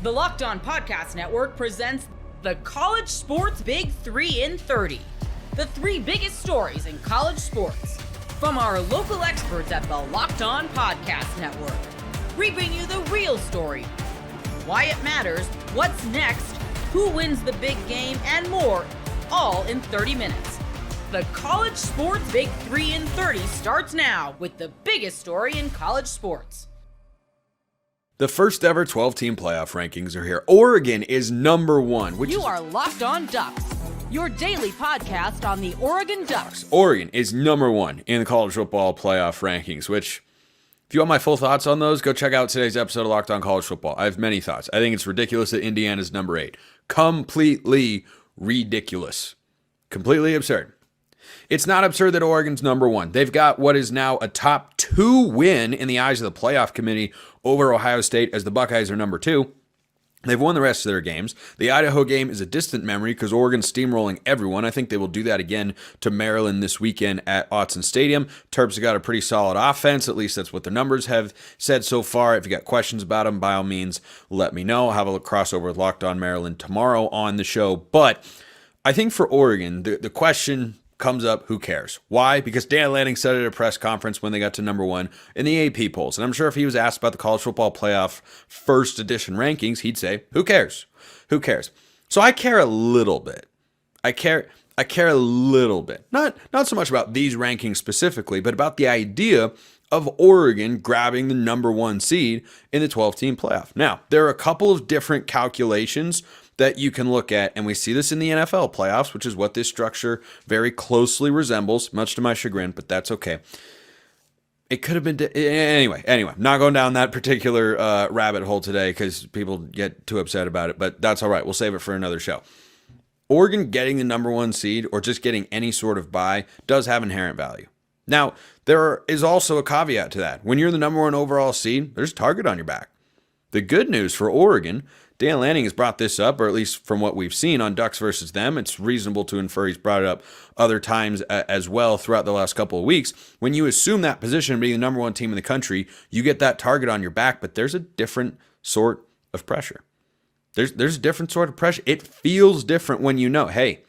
The Locked On Podcast Network presents the College Sports Big 3 in 30. The three biggest stories in college sports. From our local experts at the Locked On Podcast Network. We bring you the real story. Why it matters, what's next, who wins the big game, and more, all in 30 minutes. The College Sports Big 3 in 30 starts now with the biggest story in college sports. The first ever 12-team playoff rankings are here. Oregon is number one. You are Locked On Ducks, your daily podcast on the Oregon Ducks. Oregon is number one in the college football playoff rankings, which, if you want my full thoughts on those, go check out today's episode of Locked On College Football. I have many thoughts. I think it's ridiculous that Indiana's number 8. Completely ridiculous. Completely absurd. It's not absurd that Oregon's number 1. They've got what is now a top 2 win in the eyes of the playoff committee over Ohio State, as the Buckeyes are number 2. They've won the rest of their games. The Idaho game is a distant memory because Oregon's steamrolling everyone. I think they will do that again to Maryland this weekend at Autzen Stadium. Terps have got a pretty solid offense. At least that's what the numbers have said so far. If you got questions about them, by all means, let me know. I'll have a crossover with Locked On Maryland tomorrow on the show. But I think for Oregon, the question comes up, who cares? Why? Because Dan Lanning said at a press conference when they got to number 1 in the AP polls. And I'm sure if he was asked about the college football playoff first edition rankings, he'd say, who cares? Who cares? So I care a little bit. I care a little bit. Not so much about these rankings specifically, but about the idea of Oregon grabbing the number 1 seed in the 12-team playoff. Now, there are a couple of different calculations that you can look at, and we see this in the NFL playoffs, which is what this structure very closely resembles, much to my chagrin, but that's okay. It could have been... Anyway, not going down that particular rabbit hole today because people get too upset about it, but that's all right. We'll save it for another show. Oregon getting the number 1 seed or just getting any sort of bye does have inherent value. Now, there is also a caveat to that. When you're the number 1 overall seed, there's a target on your back. The good news for Oregon, Dan Lanning has brought this up, or at least from what we've seen on Ducks versus them, it's reasonable to infer he's brought it up other times as well throughout the last couple of weeks. When you assume that position being the number 1 team in the country, you get that target on your back, but there's a different sort of pressure. There's a different sort of pressure. It feels different when you know, hey,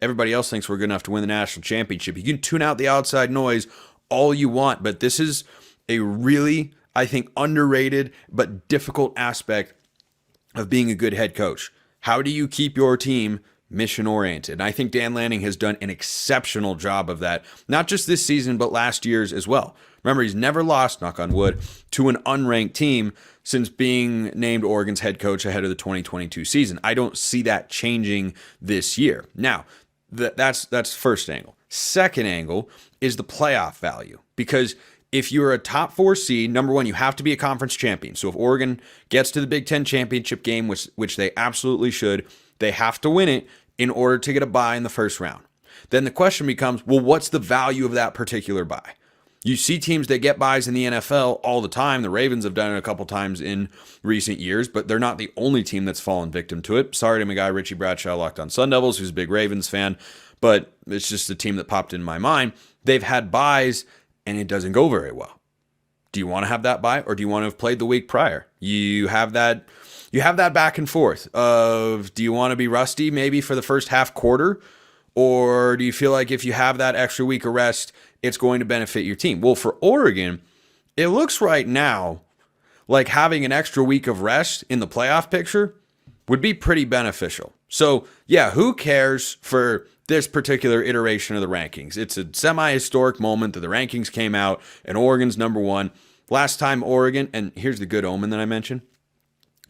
everybody else thinks we're good enough to win the national championship. You can tune out the outside noise all you want, but this is a really, I think, underrated but difficult aspect of being a good head coach. How do you keep your team mission-oriented? And I think Dan Lanning has done an exceptional job of that, not just this season, but last year's as well. Remember, he's never lost, knock on wood, to an unranked team since being named Oregon's head coach ahead of the 2022 season. I don't see that changing this year. Now, that's first angle. Second angle is the playoff value, because if you're a top 4 seed, number 1, you have to be a conference champion. So if Oregon gets to the Big Ten championship game, which they absolutely should, they have to win it in order to get a bye in the first round. Then the question becomes, well, what's the value of that particular bye? You see teams that get byes in the NFL all the time. The Ravens have done it a couple times in recent years, but they're not the only team that's fallen victim to it. Sorry to my guy Richie Bradshaw, Locked On Sun Devils, who's a big Ravens fan, but it's just the team that popped in my mind. They've had byes and it doesn't go very well. Do you want to have that bye, or do you want to have played the week prior? You have that back and forth of, do you want to be rusty maybe for the first half quarter, or do you feel like if you have that extra week of rest, it's going to benefit your team? Well, for Oregon, it looks right now like having an extra week of rest in the playoff picture would be pretty beneficial. So yeah, who cares for this particular iteration of the rankings? It's a semi-historic moment that the rankings came out and Oregon's number 1. Last time Oregon, and here's the good omen that I mentioned,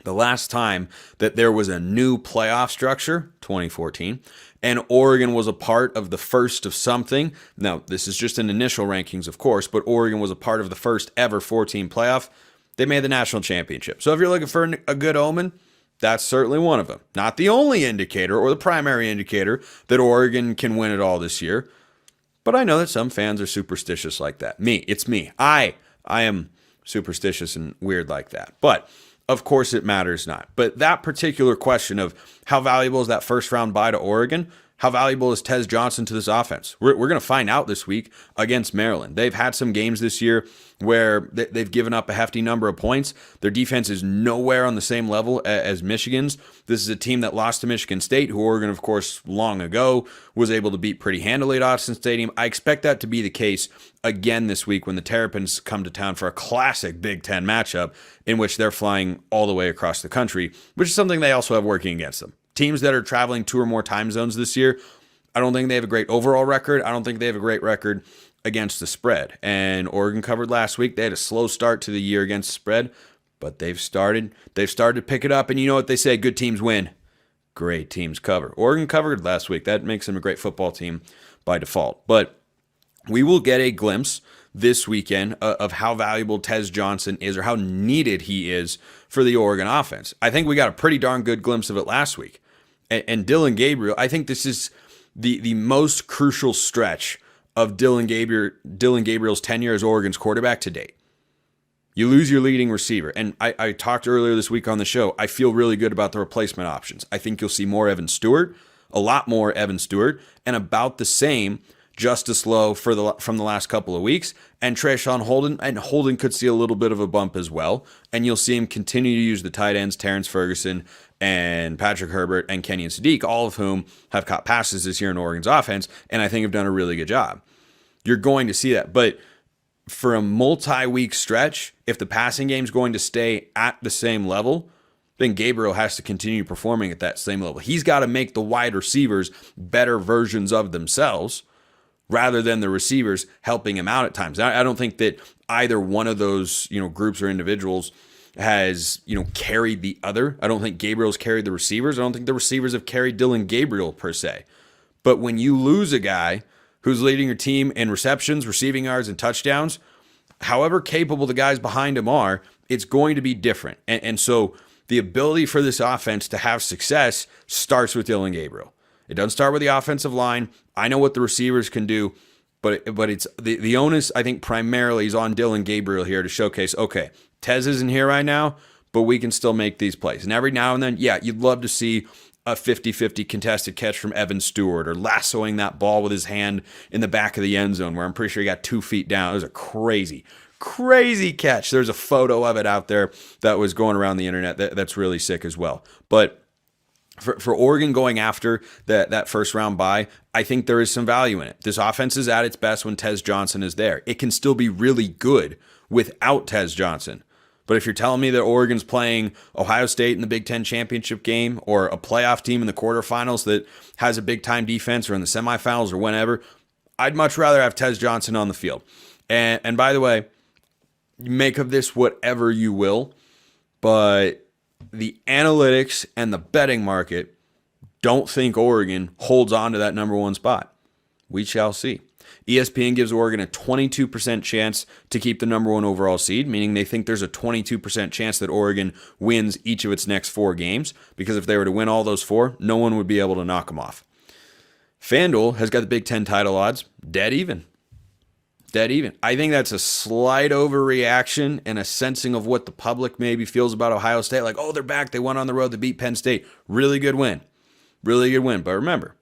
the last time that there was a new playoff structure, 2014, and Oregon was a part of the first of something. Now, this is just an initial rankings, of course, but Oregon was a part of the first ever 4-team playoff. They made the national championship. So if you're looking for a good omen, that's certainly one of them. Not the only indicator or the primary indicator that Oregon can win it all this year. But I know that some fans are superstitious like that. It's me. I am superstitious and weird like that. But of course it matters not. But that particular question of how valuable is that first round bye to Oregon, How valuable is Tez Johnson to this offense? We're going to find out this week against Maryland. They've had some games this year where they've given up a hefty number of points. Their defense is nowhere on the same level as Michigan's. This is a team that lost to Michigan State, who Oregon, of course, long ago was able to beat pretty handily at Austin Stadium. I expect that to be the case again this week when the Terrapins come to town for a classic Big Ten matchup in which they're flying all the way across the country, which is something they also have working against them. Teams that are traveling 2 or more time zones this year, I don't think they have a great overall record. I don't think they have a great record against the spread. And Oregon covered last week. They had a slow start to the year against the spread, but they've started to pick it up. And you know what they say, good teams win, great teams cover. Oregon covered last week. That makes them a great football team by default. But we will get a glimpse this weekend of how valuable Tez Johnson is or how needed he is for the Oregon offense. I think we got a pretty darn good glimpse of it last week. And Dillon Gabriel, I think this is the most crucial stretch of Dillon Gabriel's tenure as Oregon's quarterback to date. You lose your leading receiver. And I talked earlier this week on the show, I feel really good about the replacement options. I think you'll see more Evan Stewart, a lot more Evan Stewart, and about the same Justice Lowe from the last couple of weeks, and Trayshawn Holden, and Holden could see a little bit of a bump as well, and you'll see him continue to use the tight ends, Terrence Ferguson and Patrick Herbert and Kenyon Sadiq, all of whom have caught passes this year in Oregon's offense, and I think have done a really good job. You're going to see that, but for a multi-week stretch, if the passing game is going to stay at the same level, then Gabriel has to continue performing at that same level. He's got to make the wide receivers better versions of themselves, rather than the receivers helping him out at times. I don't think that either one of those, groups or individuals has, carried the other. I don't think Gabriel's carried the receivers. I don't think the receivers have carried Dillon Gabriel per se. But when you lose a guy who's leading your team in receptions, receiving yards, and touchdowns, however capable the guys behind him are, it's going to be different. And so the ability for this offense to have success starts with Dillon Gabriel. It doesn't start with the offensive line. I know what the receivers can do, but it's the onus, I think, primarily is on Dillon Gabriel here to showcase, okay, Tez isn't here right now, but we can still make these plays. And every now and then, yeah, you'd love to see a 50-50 contested catch from Evan Stewart or lassoing that ball with his hand in the back of the end zone where I'm pretty sure he got 2 feet down. It was a crazy catch. There's a photo of it out there that was going around the internet that's really sick as well. But for Oregon going after that first round bye, I think there is some value in it. This offense is at its best when Tez Johnson is there. It can still be really good without Tez Johnson. But if you're telling me that Oregon's playing Ohio State in the Big Ten championship game or a playoff team in the quarterfinals that has a big-time defense or in the semifinals or whenever, I'd much rather have Tez Johnson on the field. And by the way, make of this whatever you will, but the analytics and the betting market don't think Oregon holds on to that number 1 spot. We shall see. ESPN gives Oregon a 22% chance to keep the number 1 overall seed, meaning they think there's a 22% chance that Oregon wins each of its next 4 games, because if they were to win all those 4, no one would be able to knock them off. FanDuel has got the Big Ten title odds dead even. Dead even. I think that's a slight overreaction and a sensing of what the public maybe feels about Ohio State. Like, oh, they're back. They went on the road. They beat Penn State. Really good win. Really good win. But remember,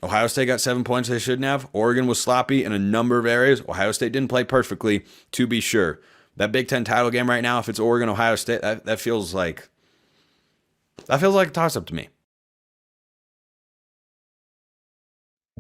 Ohio State got 7 points they shouldn't have. Oregon was sloppy in a number of areas. Ohio State didn't play perfectly, to be sure. That Big Ten title game right now, if it's Oregon, Ohio State, that feels like a toss-up to me.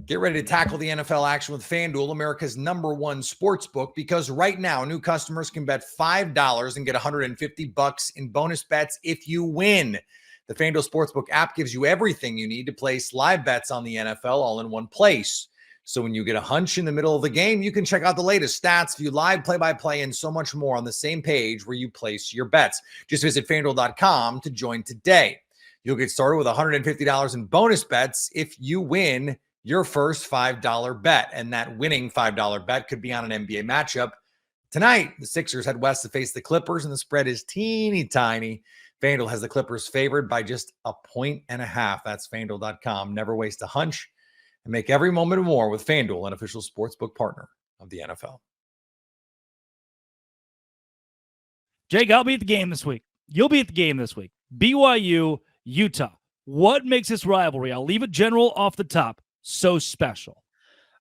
Get ready to tackle the NFL action with FanDuel, America's #1 sports book, because right now new customers can bet $5 and get $150 in bonus bets if you win. The FanDuel Sportsbook app gives you everything you need to place live bets on the NFL all in one place. So when you get a hunch in the middle of the game, you can check out the latest stats, view live play-by-play, and so much more on the same page where you place your bets. Just visit FanDuel.com to join today. You'll get started with $150 in bonus bets if you win your first $5 bet. And that winning $5 bet could be on an NBA matchup. Tonight, the Sixers head west to face the Clippers, and the spread is teeny tiny. FanDuel has the Clippers favored by just 1.5. That's FanDuel.com. Never waste a hunch and make every moment more with FanDuel, an official sportsbook partner of the NFL. Jake, I'll be at the game this week. You'll be at the game this week. BYU, Utah. what makes this rivalry, I'll leave it general off the top, so special?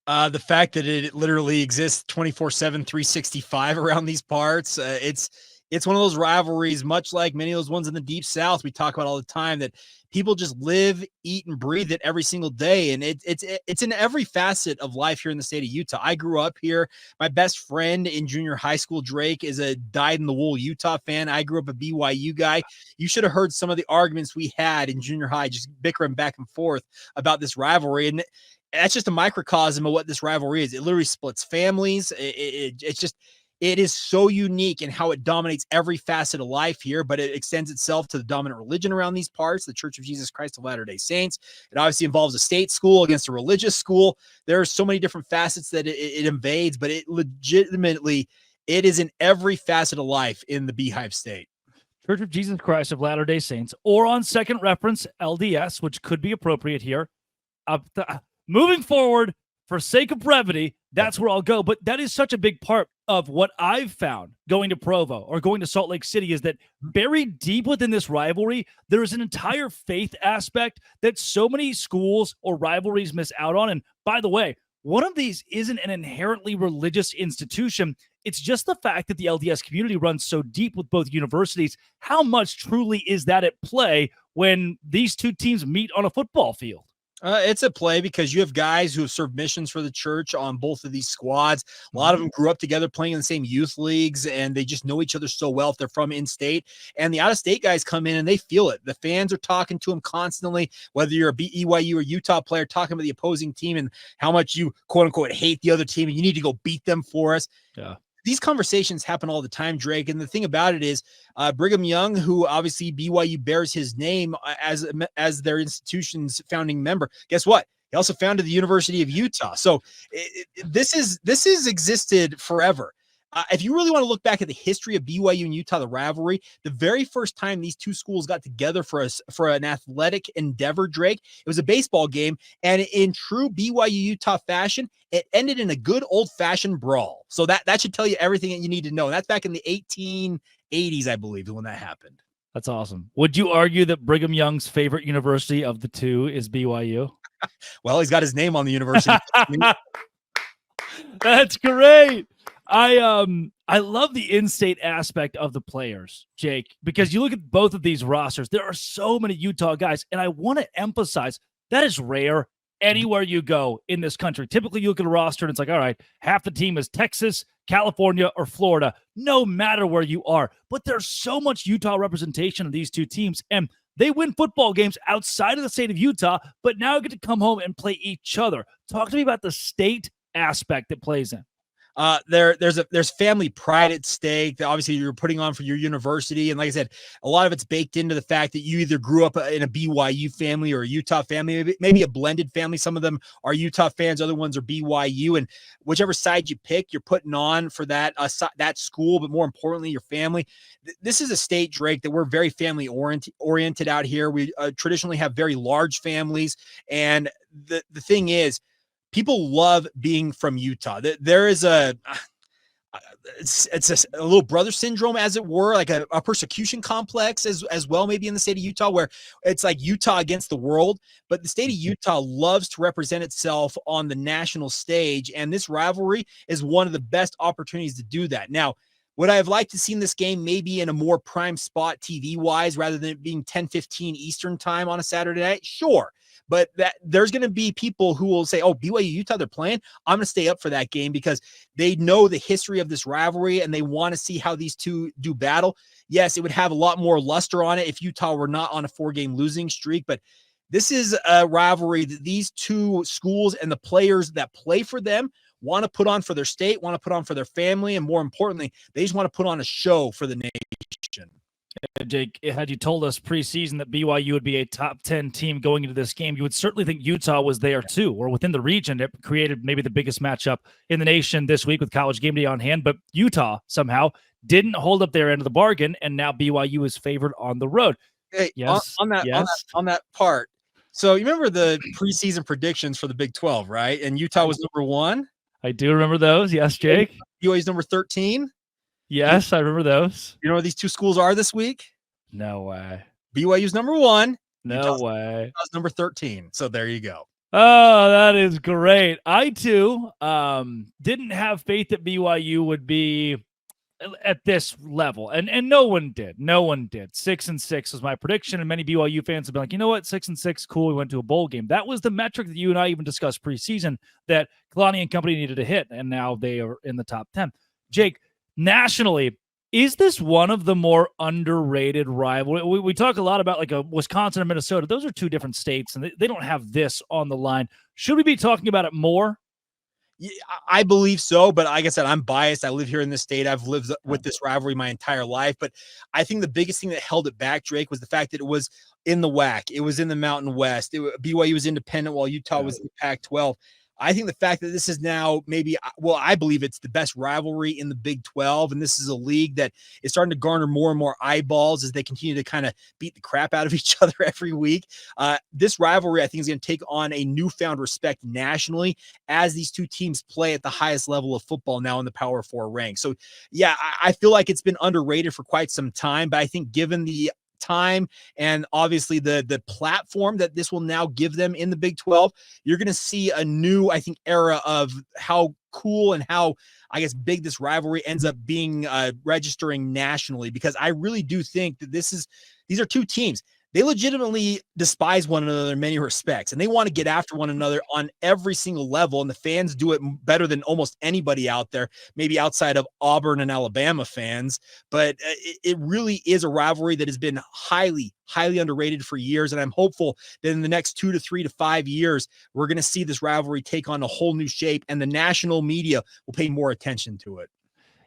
The fact that it literally exists 24/7, 365 around these parts. It's one of those rivalries, much like many of those ones in the Deep South we talk about all the time, that people just live, eat, and breathe it every single day. And it's in every facet of life here in the state of Utah. I grew up here. My best friend in junior high school, Drake, is a dyed-in-the-wool Utah fan. I grew up a BYU guy. You should have heard some of the arguments we had in junior high, just bickering back and forth about this rivalry. And that's just a microcosm of what this rivalry is. It literally splits families. It is so unique in how it dominates every facet of life here, but it extends itself to the dominant religion around these parts, the Church of Jesus Christ of Latter-day Saints. It obviously involves a state school against a religious school. There are so many different facets that it invades, but it is in every facet of life in the Beehive State. Church of Jesus Christ of Latter-day Saints, or on second reference, LDS, which could be appropriate here. Moving forward, for sake of brevity, that's where I'll go. But that is such a big part of what I've found going to Provo or going to Salt Lake City, is that buried deep within this rivalry, there is an entire faith aspect that so many schools or rivalries miss out on. And by the way, one of these isn't an inherently religious institution. It's just the fact that the LDS community runs so deep with both universities. How much truly is that at play when these two teams meet on a football field? It's a play because you have guys who have served missions for the church on both of these squads. A lot of them grew up together playing in the same youth leagues, and they just know each other so well if they're from in-state. And the out-of-state guys come in and they feel it. The fans are talking to them constantly, whether you're a BYU or Utah player, talking about the opposing team and how much you, quote-unquote, hate the other team and you need to go beat them for us. Yeah. These conversations happen all the time, Drake. And the thing about it is Brigham Young, who obviously BYU bears his name as their institution's founding member. Guess what? He also founded the University of Utah. So this has existed forever. If you really want to look back at the history of BYU and Utah, the rivalry, the very first time these two schools got together for an athletic endeavor, Drake, it was a baseball game. And in true BYU Utah fashion, it ended in a good old-fashioned brawl. So that should tell you everything that you need to know. And that's back in the 1880s, I believe, when that happened. That's awesome. Would you argue that Brigham Young's favorite university of the two is BYU? Well, he's got his name on the university. That's great. I love the in-state aspect of the players, Jake, because you look at both of these rosters, there are so many Utah guys, and I want to emphasize that is rare anywhere you go in this country. Typically, you look at a roster and it's like, all right, half the team is Texas, California, or Florida, no matter where you are. But there's so much Utah representation of these two teams, and they win football games outside of the state of Utah, but now get to come home and play each other. Talk to me about the state aspect that plays in. There's family pride at stake that obviously you're putting on for your university. And like I said, a lot of it's baked into the fact that you either grew up in a BYU family or a Utah family, maybe a blended family. Some of them are Utah fans, other ones are BYU, and whichever side you pick, you're putting on for that school, but more importantly, your family. This is a state, Drake, that we're very family oriented out here. We traditionally have very large families. And the thing is, people love being from Utah. There is it's a little brother syndrome, as it were, like a persecution complex as well, maybe in the state of Utah, where it's like Utah against the world. But the state of Utah loves to represent itself on the national stage, and this rivalry is one of the best opportunities to do that. Now, would I have liked to seen this game maybe in a more prime spot TV-wise rather than it being 10:15 Eastern time on a Saturday night? Sure. But there's going to be people who will say, oh, BYU Utah, they're playing. I'm going to stay up for that game because they know the history of this rivalry and they want to see how these two do battle. Yes, it would have a lot more luster on it if Utah were not on a 4-game losing streak, but this is a rivalry that these two schools and the players that play for them want to put on for their state, want to put on for their family, and more importantly, they just want to put on a show for the nation. Jake, had you told us preseason that BYU would be a top 10 team going into this game, you would certainly think Utah was there too, or within the region. It created maybe the biggest matchup in the nation this week with College Game Day on hand, but Utah somehow didn't hold up their end of the bargain, and now BYU is favored on the road. Hey, yes, on that part. So you remember the preseason predictions for the Big 12, right? And Utah was number 1. I do remember those. Yes, Jake. BYU's number 13. Yes, I remember those. You know where these two schools are this week? No way. BYU's number 1, No way. Utah's number 13. So there you go. Oh, that is great. I too didn't have faith that BYU would be at this level, and no one did. No one did. 6-6 was my prediction, and many BYU fans have been like, you know what, 6-6, cool. We went to a bowl game. That was the metric that you and I even discussed preseason that Kalani and company needed to hit, and now they are in the top 10. Jake, nationally, is this one of the more underrated rivalry? We talk a lot about like a Wisconsin and Minnesota. Those are two different states, and they don't have this on the line. Should we be talking about it more? Yeah, I believe so, but like I said, I'm biased. I live here in this state. I've lived with this rivalry my entire life, but I think the biggest thing that held it back, Drake, was the fact that it was in the WAC. It was in the Mountain West. BYU was independent while Utah was in the Pac-12. I think the fact that this is now I believe it's the best rivalry in the Big 12, and this is a league that is starting to garner more and more eyeballs as they continue to kind of beat the crap out of each other every week. This rivalry, I think, is going to take on a newfound respect nationally as these two teams play at the highest level of football now in the Power 4 rank. So, yeah, I feel like it's been underrated for quite some time, but I think given the time and obviously the platform that this will now give them in the Big 12, you're going to see a new, I think, era of how cool and how, I guess, big this rivalry ends up being registering nationally, because I really do think that these are two teams. They legitimately despise one another in many respects, and they want to get after one another on every single level. And the fans do it better than almost anybody out there, maybe outside of Auburn and Alabama fans. But it really is a rivalry that has been highly, highly underrated for years. And I'm hopeful that in the next 2 to 3 to 5 years, we're going to see this rivalry take on a whole new shape, and the national media will pay more attention to it.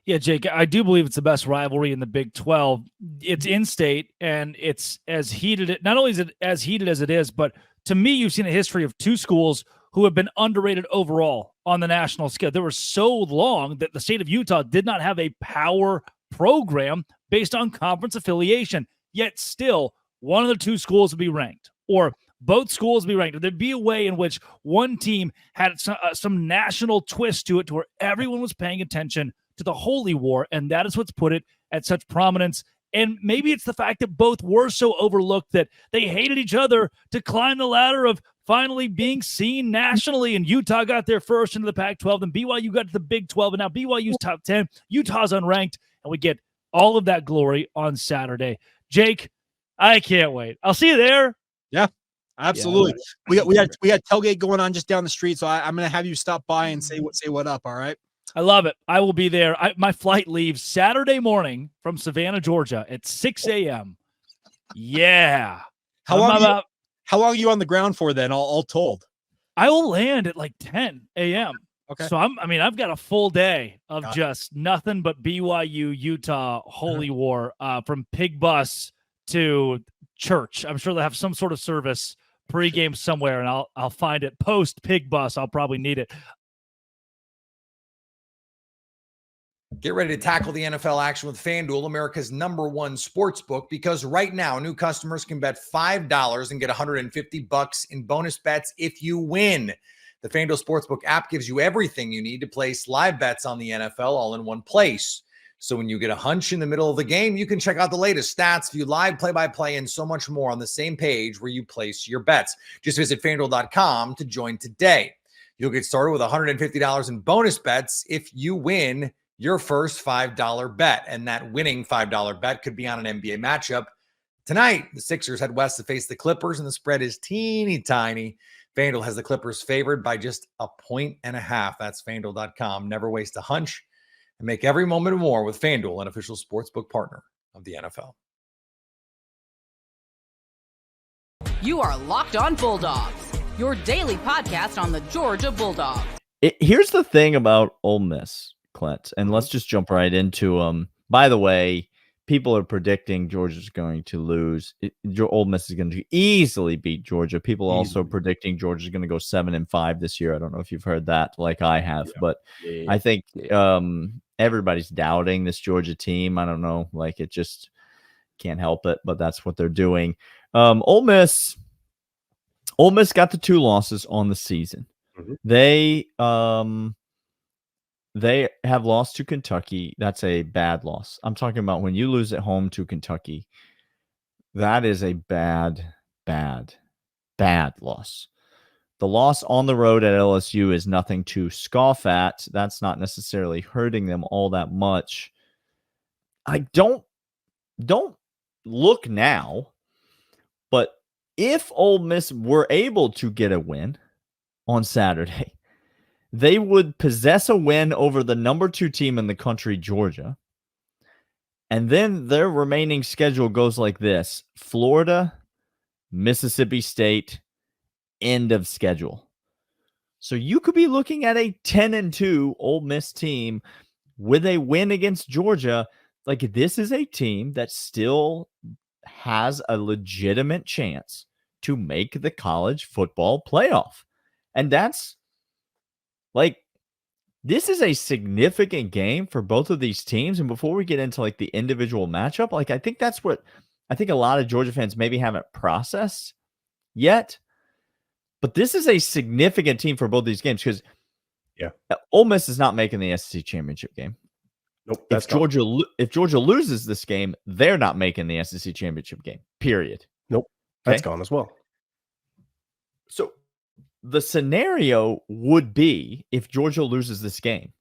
Yeah, Jake, I do believe it's the best rivalry in the Big 12. It's in-state, and it's as heated. Not only is it as heated as it is, but to me, you've seen a history of two schools who have been underrated overall on the national scale. There was so long that the state of Utah did not have a power program based on conference affiliation, yet still one of the two schools would be ranked, or both schools would be ranked. There'd be a way in which one team had some national twist to it, to where everyone was paying attention to the Holy War, and that is what's put it at such prominence. And maybe it's the fact that both were so overlooked that they hated each other to climb the ladder of finally being seen nationally. And Utah got there first into the Pac-12, and BYU got to the Big 12, and now BYU's top 10. Utah's unranked, and we get all of that glory on Saturday. Jake, I can't wait. I'll see you there. Yeah, absolutely. Yeah, we got tailgate going on just down the street, so I'm going to have you stop by and say what up. All right. I love it. I will be there. My flight leaves Saturday morning from Savannah, Georgia at 6 a.m. Yeah. How long are you on the ground for then, all told? I will land at like 10 a.m. Okay. So I've got a full day of just nothing but BYU, Utah, Holy War, from Pig Bus to church. I'm sure they'll have some sort of service pregame somewhere, and I'll find it. Post Pig Bus, I'll probably need it. Get ready to tackle the NFL action with FanDuel, America's #1 sports book, because right now new customers can bet $5 and get $150 in bonus bets if you win. The FanDuel Sportsbook app gives you everything you need to place live bets on the NFL all in one place. So when you get a hunch in the middle of the game, you can check out the latest stats, view live play-by-play, and so much more on the same page where you place your bets. Just visit FanDuel.com to join today. You'll get started with $150 in bonus bets if you win your first $5 bet. And that winning $5 bet could be on an NBA matchup. Tonight, the Sixers head west to face the Clippers, and the spread is teeny tiny. FanDuel has the Clippers favored by just 1.5. That's FanDuel.com. Never waste a hunch, and make every moment more with FanDuel, an official sportsbook partner of the NFL. You are Locked On Bulldogs, your daily podcast on the Georgia Bulldogs. Here's the thing about Ole Miss, Clint, and let's just jump right into them. By the way, people are predicting Georgia's going to lose. Ole Miss is going to easily beat Georgia. People also predicting Georgia's going to go 7-5 this year. I don't know if you've heard that like I have, but I think everybody's doubting this Georgia team. I don't know, like it just can't help it, but that's what they're doing. Ole Miss got the 2 losses on the season. Mm-hmm. They have lost to Kentucky. That's a bad loss. I'm talking about when you lose at home to Kentucky. That is a bad bad loss. The loss on the road at LSU is nothing to scoff at. That's not necessarily hurting them all that much. I don't look now, but if Ole Miss were able to get a win on Saturday, they would possess a win over the number 2 team in the country, Georgia. And then their remaining schedule goes like this: Florida, Mississippi State, end of schedule. So you could be looking at a 10-2 Ole Miss team with a win against Georgia. Like, this is a team that still has a legitimate chance to make the college football playoff. And that's like, this is a significant game for both of these teams. And before we get into like the individual matchup, like, I think that's what I think a lot of Georgia fans maybe haven't processed yet. But this is a significant team for both these games because Ole Miss is not making the SEC championship game. Nope. If Georgia loses this game, they're not making the SEC championship game. Period. Nope. That's gone as well. So the scenario would be, if Georgia loses this game,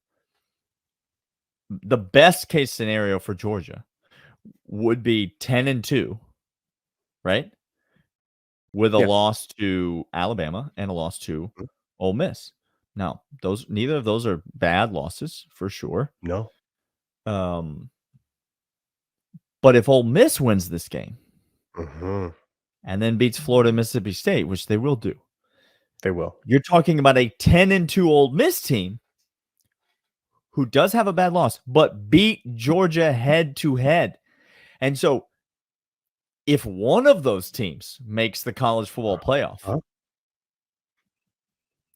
the best case scenario for Georgia would be 10-2, right? With a loss to Alabama and a loss to Ole Miss. Now, neither of those are bad losses for sure. No. But if Ole Miss wins this game and then beats Florida, Mississippi State, which they will do, you're talking about a 10-2 Ole Miss team who does have a bad loss, but beat Georgia head to head. And so if one of those teams makes the college football playoff,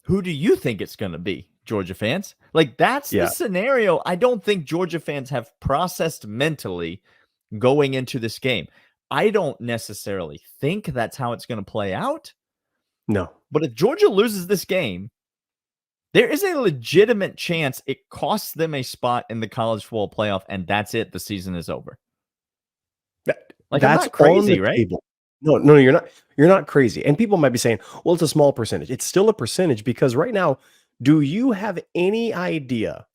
who do you think it's going to be, Georgia fans? Like, that's the scenario I don't think Georgia fans have processed mentally going into this game. I don't necessarily think that's how it's going to play out. No. But if Georgia loses this game, there is a legitimate chance it costs them a spot in the college football playoff, and that's it. The season is over. Like, that's crazy, right? Table. No, you're not. You're not crazy. And people might be saying, well, it's a small percentage. It's still a percentage because right now, do you have any idea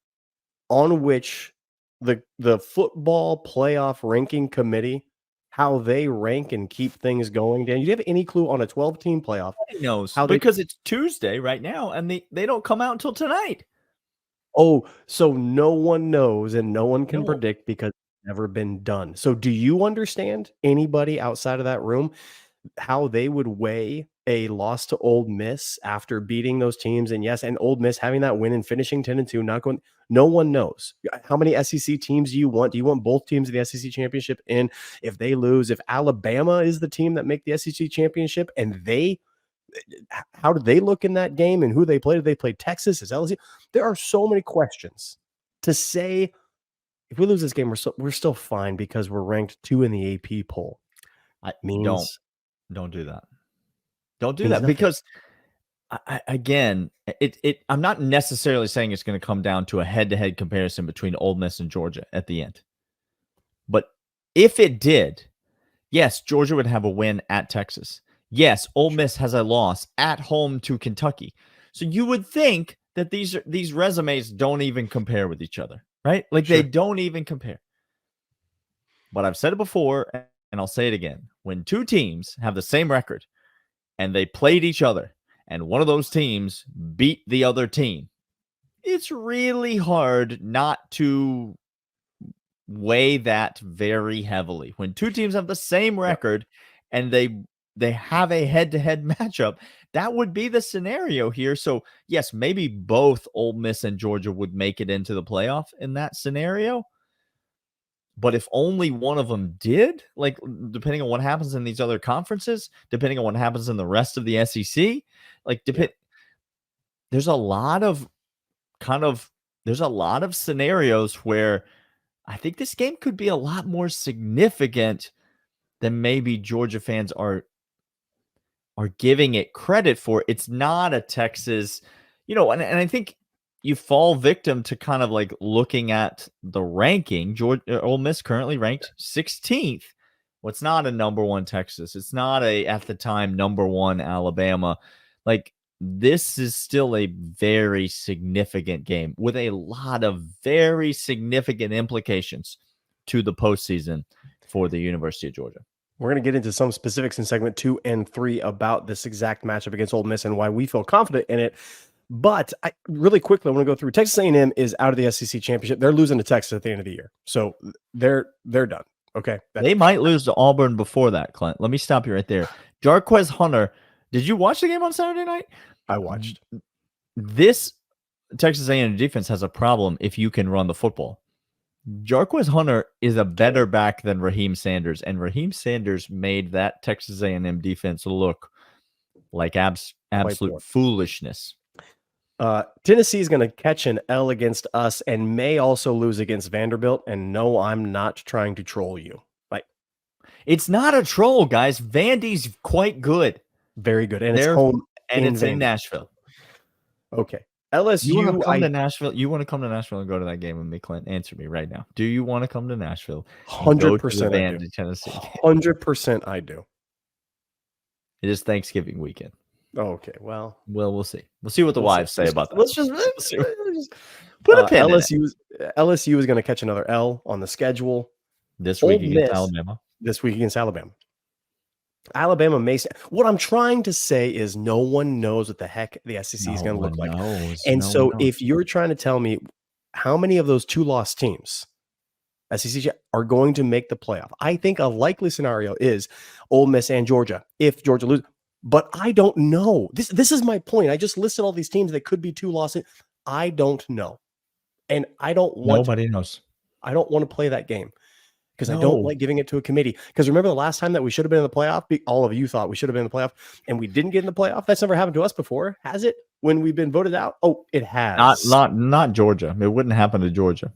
on which the football playoff ranking committee, how they rank and keep things going? Dan, do you have any clue on a 12-team playoff? Nobody knows because it's Tuesday right now, and they don't come out until tonight. Oh, so no one knows and no one can predict because it's never been done. So do you understand, anybody outside of that room, how they would weigh a loss to Ole Miss after beating those teams? And yes, and Ole Miss having that win and finishing 10-2, not going. No one knows. How many SEC teams do you want? Do you want both teams in the SEC championship? And if they lose, if Alabama is the team that make the SEC championship, and how do they look in that game and who they play? Do they play Texas? Is LSU? There are so many questions. To say if we lose this game, we're still fine because we're ranked 2 in the AP poll. Don't do that. Don't do that because again, I'm not necessarily saying it's going to come down to a head-to-head comparison between Ole Miss and Georgia at the end. But if it did, yes, Georgia would have a win at Texas. Yes, Ole Miss has a loss at home to Kentucky. So you would think that these resumes don't even compare with each other, right? Like they don't even compare. But I've said it before, and I'll say it again. When two teams have the same record and they played each other, and one of those teams beat the other team, it's really hard not to weigh that very heavily. When two teams have the same record and they have a head-to-head matchup, that would be the scenario here. So, yes, maybe both Ole Miss and Georgia would make it into the playoff in that scenario. But if only one of them did, like depending on what happens in these other conferences, depending on what happens in the rest of the SEC, like there's a lot of scenarios where I think this game could be a lot more significant than maybe Georgia fans are giving it credit for. It's not a Texas, and I think you fall victim to kind of like looking at the ranking. Ole Miss currently ranked 16th. Well, it's not a number one Texas. It's not at the time, number one Alabama. Like, this is still a very significant game with a lot of very significant implications to the postseason for the University of Georgia. We're going to get into some specifics in segment 2 and 3 about this exact matchup against Ole Miss and why we feel confident in it. But really quickly, I want to go through. Texas A&M is out of the SEC championship. They're losing to Texas at the end of the year, so they're done. Okay, they might lose to Auburn before that, Clint. Let me stop you right there. Jarquez Hunter, did you watch the game on Saturday night? I watched. This Texas A&M defense has a problem if you can run the football. Jarquez Hunter is a better back than Raheem Sanders, and Raheem Sanders made that Texas A&M defense look like absolute foolishness. Tennessee is going to catch an L against us and may also lose against Vanderbilt. And no, I'm not trying to troll you. It's not a troll, guys. Vandy's quite good. Very good. And it's home. And it's in Nashville. Okay. LSU. You want to come to Nashville? You want to come to Nashville and go to that game with me, Clint? Answer me right now. Do you want to come to Nashville? 100%. Tennessee. 100% I do. It is Thanksgiving weekend. Okay. Well, we'll see. We'll see what the wives say about that. Let's just put a pin. LSU is going to catch another L on the schedule this week against Alabama. This week against Alabama. Alabama may. What I'm trying to say is no one knows what the heck the SEC is going to look like. And so if you're trying to tell me how many of those 2-loss teams, SEC, are going to make the playoff, I think a likely scenario is Ole Miss and Georgia if Georgia loses. But I don't know. This is my point. I just listed all these teams that could be 2 losses. I don't know. And I don't want Nobody knows. I don't want to play that game. Because I don't like giving it to a committee. Because remember the last time that we should have been in the playoff? All of you thought we should have been in the playoff, and we didn't get in the playoff. That's never happened to us before, has it? When we've been voted out? Oh, it has. Not Georgia. It wouldn't happen to Georgia.